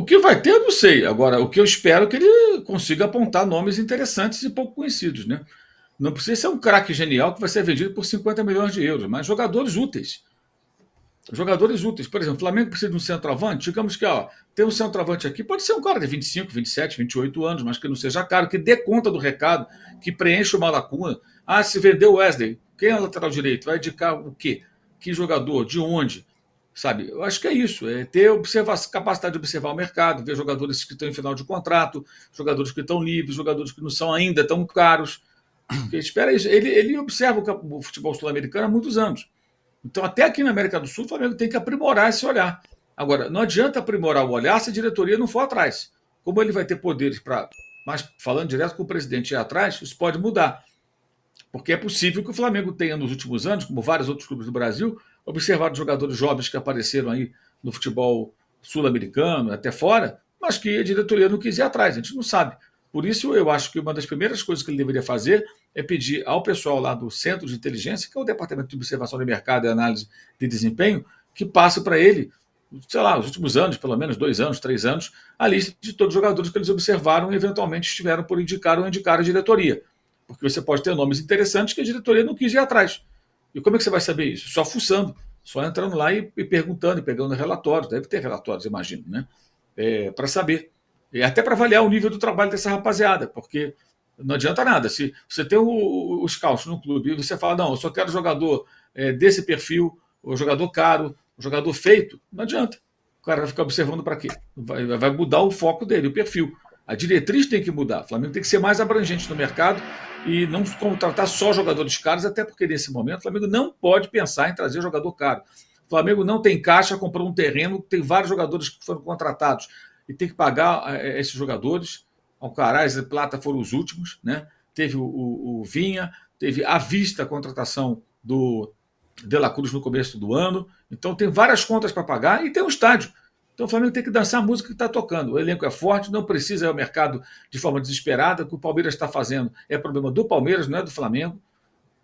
O que vai ter, eu não sei. Agora, o que eu espero é que ele consiga apontar nomes interessantes e pouco conhecidos, né? Não precisa ser um craque genial que vai ser vendido por 50 milhões de euros, mas jogadores úteis. Jogadores úteis. Por exemplo, o Flamengo precisa de um centroavante. Digamos que tem um centroavante aqui, pode ser um cara de 25, 27, 28 anos, mas que não seja caro, que dê conta do recado, que preencha uma lacuna. Ah, se vendeu o Wesley, quem é o lateral direito? Vai indicar o quê? Que jogador? De onde? Sabe? Eu acho que é isso, é ter capacidade de observar o mercado, ver jogadores que estão em final de contrato, jogadores que estão livres, jogadores que não são ainda tão caros. Porque espera isso. Ele observa o futebol sul-americano há muitos anos. Então, até aqui na América do Sul, o Flamengo tem que aprimorar esse olhar. Agora, não adianta aprimorar o olhar se a diretoria não for atrás. Como ele vai ter poderes para. Mas, falando direto com o presidente ir atrás, isso pode mudar. Porque é possível que o Flamengo tenha, nos últimos anos, como vários outros clubes do Brasil, observado jogadores jovens que apareceram aí no futebol sul-americano, até fora, mas que a diretoria não quis ir atrás, a gente não sabe. Por isso, eu acho que uma das primeiras coisas que ele deveria fazer é pedir ao pessoal lá do Centro de Inteligência, que é o Departamento de Observação de Mercado e Análise de Desempenho, que passe para ele, sei lá, os últimos anos, pelo menos 2 anos, 3 anos, a lista de todos os jogadores que eles observaram e eventualmente estiveram por indicar ou indicar a diretoria. Porque você pode ter nomes interessantes que a diretoria não quis ir atrás. E como é que você vai saber isso? Só fuçando, só entrando lá e perguntando e pegando relatórios. Deve ter relatórios, imagino, né? Para saber. E até para avaliar o nível do trabalho dessa rapaziada, porque não adianta nada. Se você tem o scout no clube e você fala, não, eu só quero jogador desse perfil, o jogador caro, o jogador feito, não adianta. O cara vai ficar observando para quê? Vai mudar o foco dele, o perfil. A diretriz tem que mudar. O Flamengo tem que ser mais abrangente no mercado e não contratar só jogadores caros, até porque nesse momento o Flamengo não pode pensar em trazer jogador caro. O Flamengo não tem caixa, comprou um terreno, tem vários jogadores que foram contratados e tem que pagar esses jogadores. Alcaraz e Plata foram os últimos, né? Teve o Vinha, teve à vista a contratação do De La Cruz no começo do ano. Então tem várias contas para pagar e tem um estádio. Então o Flamengo tem que dançar a música que está tocando. O elenco é forte, não precisa ir ao mercado de forma desesperada. O que o Palmeiras está fazendo é problema do Palmeiras, não é do Flamengo.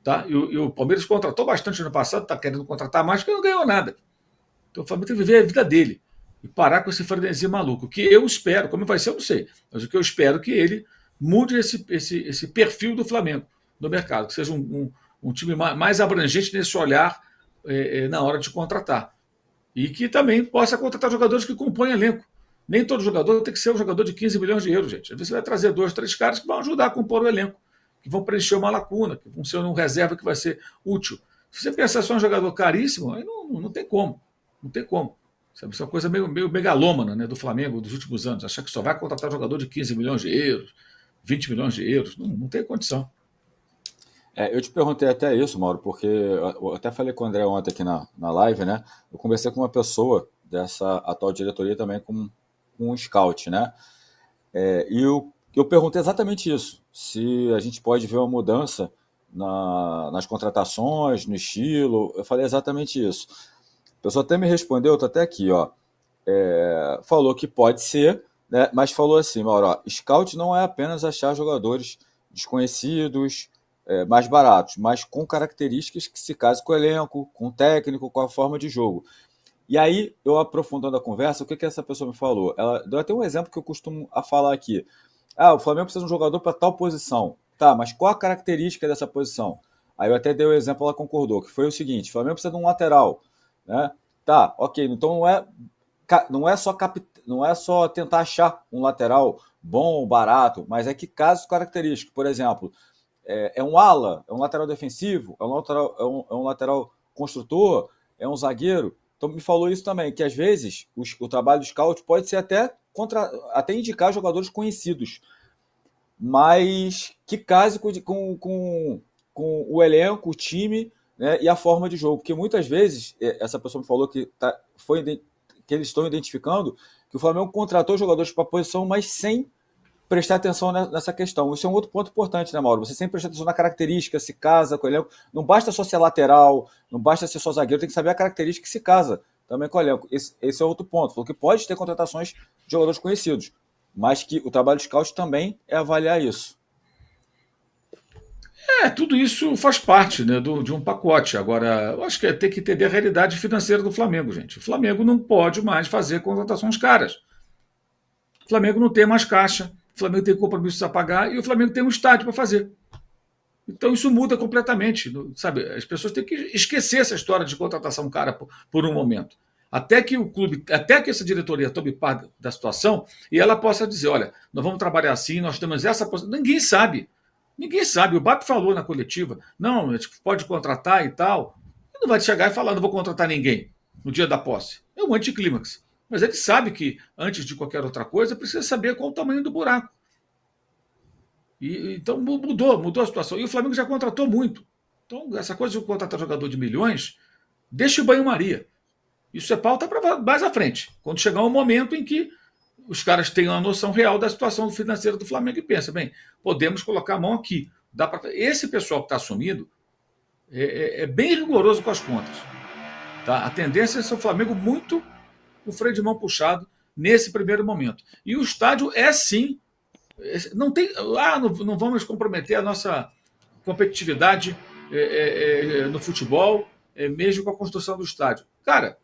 Tá? E o Palmeiras contratou bastante no passado, está querendo contratar mais porque não ganhou nada. Então o Flamengo tem que viver a vida dele e parar com esse frenesi maluco. O que eu espero, como vai ser, eu não sei, mas o que eu espero é que ele mude esse perfil do Flamengo no mercado, que seja um time mais abrangente nesse olhar na hora de contratar. E que também possa contratar jogadores que compõem elenco. Nem todo jogador tem que ser um jogador de 15 milhões de euros, gente. Às vezes você vai trazer 2, 3 caras que vão ajudar a compor o elenco, que vão preencher uma lacuna, que vão ser um reserva que vai ser útil. Se você pensar só em um jogador caríssimo, aí não tem como. Não tem como. Sabe? Isso é uma coisa meio megalômana, né, do Flamengo dos últimos anos. Achar que só vai contratar jogador de 15 milhões de euros, 20 milhões de euros. Não tem condição. Eu te perguntei até isso, Mauro, porque eu até falei com o André ontem aqui na live, né? Eu conversei com uma pessoa dessa atual diretoria também, com um scout, né? E eu perguntei exatamente isso, se a gente pode ver uma mudança nas contratações, no estilo. Eu falei exatamente isso. A pessoa até me respondeu, eu tô até aqui, ó. Falou que pode ser, né? Mas falou assim, Mauro, ó, scout não é apenas achar jogadores desconhecidos, mais baratos, mas com características que se casem com o elenco, com o técnico, com a forma de jogo. E aí, eu aprofundando a conversa, o que essa pessoa me falou? Ela deu até um exemplo que eu costumo falar aqui. O Flamengo precisa de um jogador para tal posição. Tá, mas qual a característica dessa posição? Aí eu até dei o exemplo, ela concordou, que foi o seguinte: o Flamengo precisa de um lateral, né? Tá, ok, então não é só tentar achar um lateral bom, barato, mas é que casos característicos. Por exemplo, é um ala, é um lateral defensivo, é um lateral construtor, é um zagueiro. Então me falou isso também, que às vezes o trabalho do scout pode ser até indicar jogadores conhecidos, mas que case com o elenco, o time, né, e a forma de jogo. Porque muitas vezes, essa pessoa me falou que eles estão identificando que o Flamengo contratou jogadores para a posição, mas sem prestar atenção nessa questão. Isso é um outro ponto importante, né, Mauro? Você sempre prestar atenção na característica, se casa com o elenco. Não basta só ser lateral, não basta ser só zagueiro, tem que saber a característica que se casa também com o elenco. Esse é outro ponto. Falou que pode ter contratações de jogadores conhecidos, mas que o trabalho de scout também é avaliar isso. Tudo isso faz parte, né, de um pacote. Agora, eu acho que tem que entender a realidade financeira do Flamengo, gente. O Flamengo não pode mais fazer contratações caras. o Flamengo não tem mais caixa, o Flamengo tem compromissos a pagar e o Flamengo tem um estádio para fazer. Então isso muda completamente, sabe? As pessoas têm que esquecer essa história de contratação cara por um momento. Até que o clube, até que essa diretoria tome parte da situação e ela possa dizer, olha, nós vamos trabalhar assim, nós temos essa possibilidade. Ninguém sabe. Ninguém sabe. O BAP falou na coletiva, não, a gente pode contratar e tal. Ele não vai chegar e falar, não vou contratar ninguém no dia da posse. É um anticlímax. Mas ele sabe que, antes de qualquer outra coisa, precisa saber qual o tamanho do buraco. Então mudou a situação. E o Flamengo já contratou muito. Então, essa coisa de contratar jogador de milhões, deixa o banho-maria. Isso é pauta para mais à frente. Quando chegar um momento em que os caras tenham a noção real da situação financeira do Flamengo e pensam, bem, podemos colocar a mão aqui. Esse pessoal que está assumindo é bem rigoroso com as contas. Tá? A tendência é ser o Flamengo muito com o freio de mão puxado nesse primeiro momento. E o estádio é sim. Não tem. Não vamos comprometer a nossa competitividade no futebol, mesmo com a construção do estádio. Cara,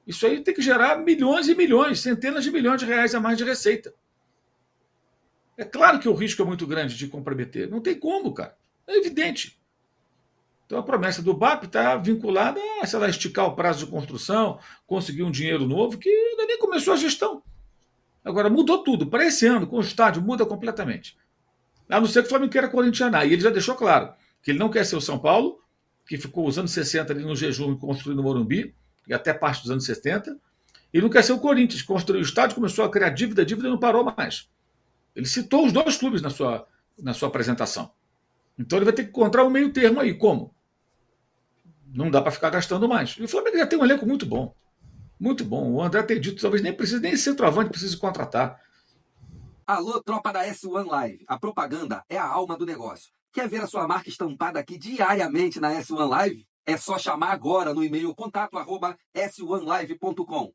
isso aí tem que gerar milhões e milhões, centenas de milhões de reais a mais de receita. É claro que o risco é muito grande de comprometer. Não tem como, cara. É evidente. Então a promessa do BAP está vinculada a, sei lá, esticar o prazo de construção, conseguir um dinheiro novo, que ainda nem começou a gestão. Agora, mudou tudo. Para esse ano, com o estádio, muda completamente. A não ser que o Flamengo queira corintianar. E ele já deixou claro que ele não quer ser o São Paulo, que ficou os anos 60 ali no jejum e construindo o Morumbi, e até parte dos anos 70. E não quer ser o Corinthians, que construiu o estádio, começou a criar dívida e não parou mais. Ele citou os dois clubes na sua apresentação. Então ele vai ter que encontrar um meio termo aí. Como? Não dá para ficar gastando mais. E o Flamengo já tem um elenco muito bom. Muito bom. O André tem dito, talvez nem precise, nem centroavante precise contratar. Alô, tropa da S1 Live. A propaganda é a alma do negócio. Quer ver a sua marca estampada aqui diariamente na S1 Live? É só chamar agora no e-mail contato@s1live.com.